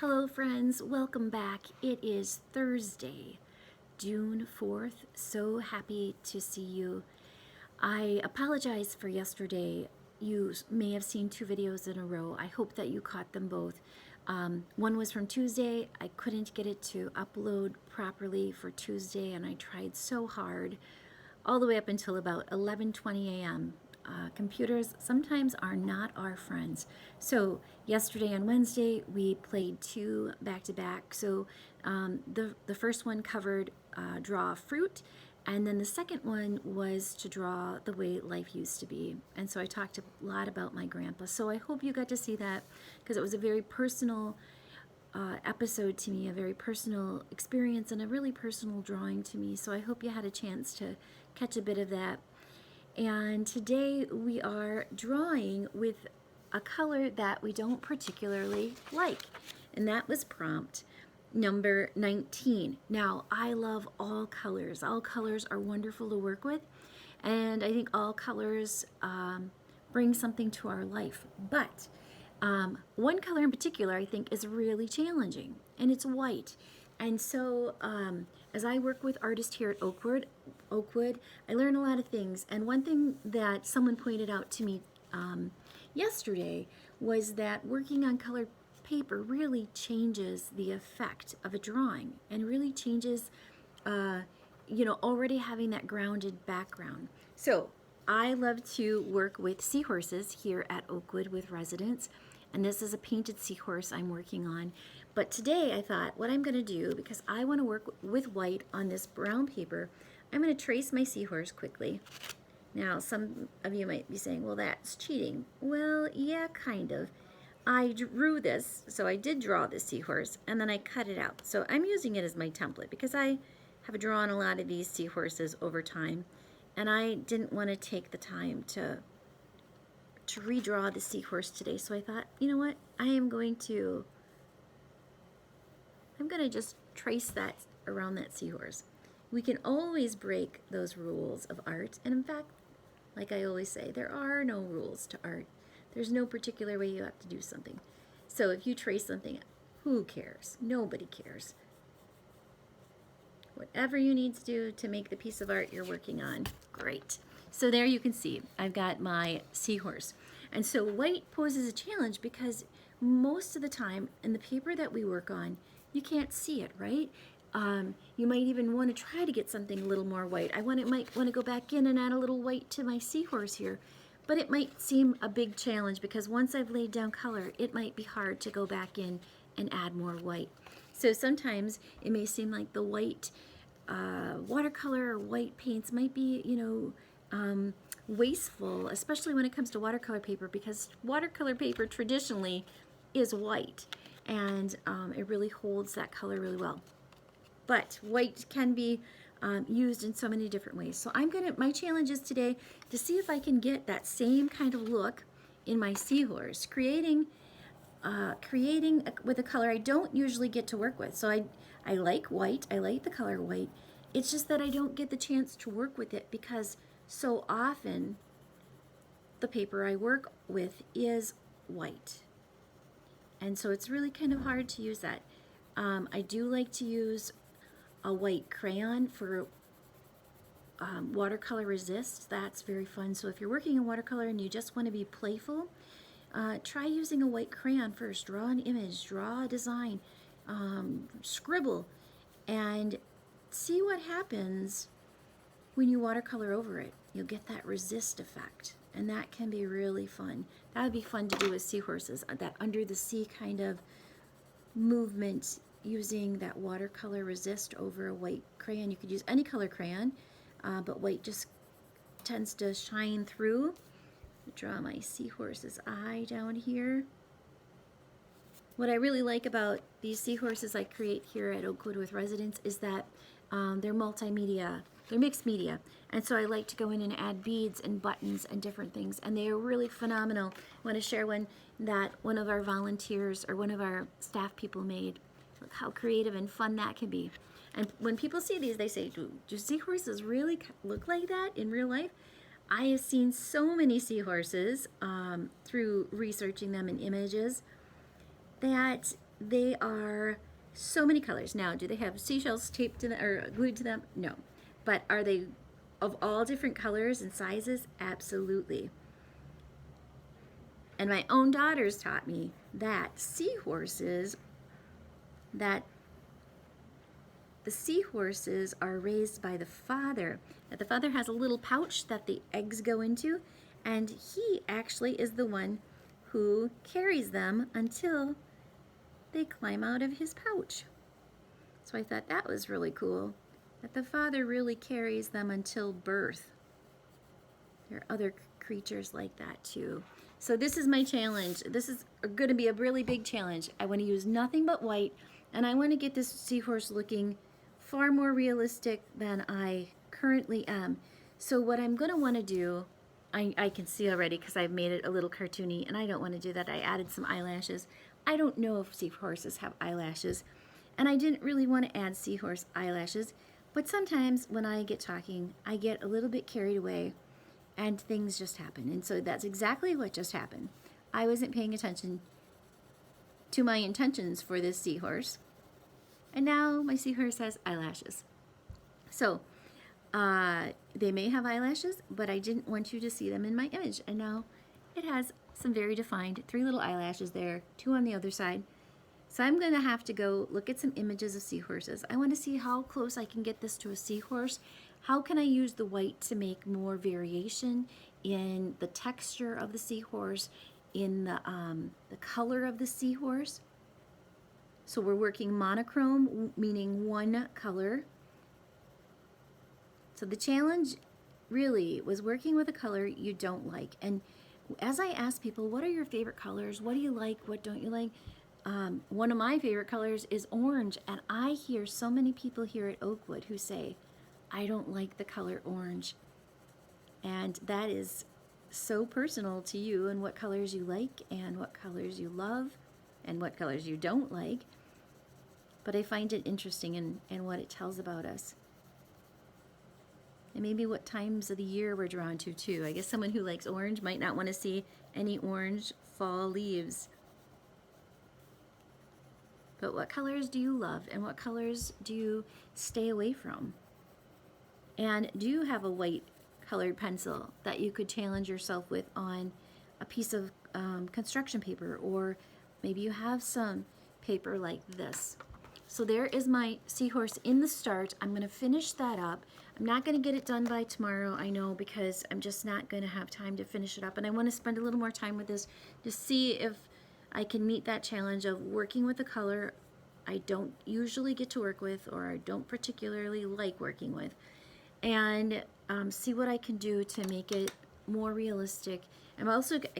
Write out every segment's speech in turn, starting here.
Hello friends, welcome back. It is Thursday, June 4th. So happy to see you. I apologize for yesterday. You may have seen two videos in a row. I hope that you caught them both. One was from Tuesday. I couldn't get it to upload properly for Tuesday, and I tried so hard all the way up until about 11:20 a.m. Computers sometimes are not our friends. So yesterday and Wednesday we played two back to back. So the first one covered draw fruit, and then the second one was to draw the way life used to be. And so I talked a lot about my grandpa. So I hope you got to see that because it was a very personal episode to me, a very personal experience, and a really personal drawing to me. So I hope you had a chance to catch a bit of that. And today we are drawing with a color that we don't particularly like, and that was prompt number 19. Now, I love all colors. All colors are wonderful to work with, and I think all colors bring something to our life. But one color in particular I think is really challenging, and it's white. And so as I work with artists here at Oakwood, I learn a lot of things. And one thing that someone pointed out to me yesterday was that working on colored paper really changes the effect of a drawing and really changes, already having that grounded background. So I love to work with seahorses here at Oakwood with residents. And this is a painted seahorse I'm working on. But today I thought what I'm going to do, because I want to work with white on this brown paper, I'm going to trace my seahorse quickly. Now, some of you might be saying, well, that's cheating. Well, yeah, kind of. I drew this, so I did draw this seahorse, and then I cut it out. So I'm using it as my template because I have drawn a lot of these seahorses over time, and I didn't want to take the time to redraw the seahorse today. So I thought, you know what, I'm going to just trace that around that seahorse. We can always break those rules of art, and in fact, like I always say, there are no rules to art. There's no particular way you have to do something. So if you trace something, who cares? Nobody cares. Whatever you need to do to make the piece of art you're working on, great. So there you can see, I've got my seahorse. And so white poses a challenge because most of the time in the paper that we work on, you can't see it, right? You might even want to try to get something a little more white. Might want to go back in and add a little white to my seahorse here, but it might seem a big challenge because once I've laid down color, it might be hard to go back in and add more white. So sometimes it may seem like the white watercolor or white paints might be, wasteful, especially when it comes to watercolor paper, because watercolor paper traditionally is white, and it really holds that color really well. But white can be used in so many different ways. So my challenge is today to see if I can get that same kind of look in my seahorse, creating with a color I don't usually get to work with. So I like white, I like the color white. It's just that I don't get the chance to work with it because so often the paper I work with is white. And so it's really kind of hard to use that. I do like to use a white crayon for watercolor resist. That's very fun. So if you're working in watercolor and you just want to be playful, try using a white crayon first. Draw an image, draw a design, scribble, and see what happens when you watercolor over it. You'll get that resist effect, and that can be really fun. That would be fun to do with seahorses, that under the sea kind of movement using that watercolor resist over a white crayon. You could use any color crayon, but white just tends to shine through. Draw my seahorse's eye down here. What I really like about these seahorses I create here at Oakwood with residents is that they're multimedia, they're mixed media, and so I like to go in and add beads and buttons and different things, and they are really phenomenal. I want to share one that one of our volunteers or one of our staff people made. Look how creative and fun that can be. And when people see these, they say, do seahorses really look like that in real life? I have seen so many seahorses through researching them in images that they are so many colors. Now, do they have seashells taped to them or glued to them? No. But are they of all different colors and sizes? Absolutely. And my own daughters taught me that that the seahorses are raised by the father. That the father has a little pouch that the eggs go into, and he actually is the one who carries them until they climb out of his pouch. So I thought that was really cool, that the father really carries them until birth. There are other creatures like that too. So this is my challenge. This is going to be a really big challenge. I want to use nothing but white, and I want to get this seahorse looking far more realistic than I currently am. So what I'm going to want to do, I can see already because I've made it a little cartoony, and I don't want to do that. I added some eyelashes. I don't know if seahorses have eyelashes, and I didn't really want to add seahorse eyelashes, but sometimes when I get talking, I get a little bit carried away and things just happen. And so that's exactly what just happened. I wasn't paying attention to my intentions for this seahorse, and now my seahorse has eyelashes. So they may have eyelashes, but I didn't want you to see them in my image, and now it has some very defined 3 little eyelashes there, 2 on the other side. So I'm going to have to go look at some images of seahorses. I want to see how close I can get this to a seahorse. How can I use the white to make more variation in the texture of the seahorse, in the color of the seahorse? So we're working monochrome, meaning one color. So the challenge really was working with a color you don't like. And as I ask people, what are your favorite colors? What do you like? What don't you like? One of my favorite colors is orange, and I hear so many people here at Oakwood who say, I don't like the color orange. And that is so personal to you, and what colors you like and what colors you love and what colors you don't like. But I find it interesting in what it tells about us. And maybe what times of the year we're drawn to too. I guess someone who likes orange might not want to see any orange fall leaves. But what colors do you love, and what colors do you stay away from? And do you have a white colored pencil that you could challenge yourself with on a piece of construction paper, or maybe you have some paper like this? So there is my seahorse in the start. I'm going to finish that up. I'm not going to get it done by tomorrow, I know, because I'm just not going to have time to finish it up. And I want to spend a little more time with this to see if I can meet that challenge of working with a color I don't usually get to work with, or I don't particularly like working with, and see what I can do to make it more realistic. I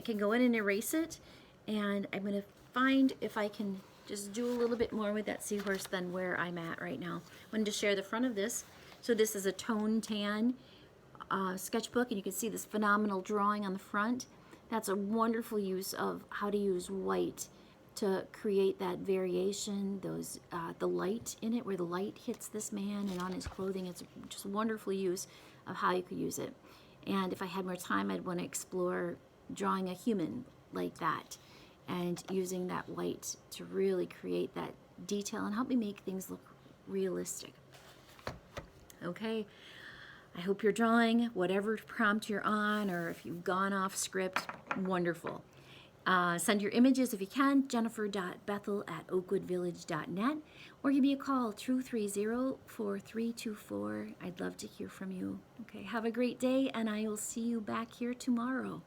can go in and erase it, and I'm going to find if I can just do a little bit more with that seahorse than where I'm at right now. I wanted to share the front of this. So this is a tone tan sketchbook, and you can see this phenomenal drawing on the front. That's a wonderful use of how to use white to create that variation, the light in it, where the light hits this man and on his clothing. It's just a wonderful use of how you could use it. And if I had more time, I'd want to explore drawing a human like that and using that white to really create that detail and help me make things look realistic. Okay, I hope you're drawing whatever prompt you're on, or if you've gone off script, wonderful. Send your images if you can, jennifer.bethel@oakwoodvillage.net, or give me a call, 230-4324. I'd love to hear from you. Okay, have a great day, and I will see you back here tomorrow.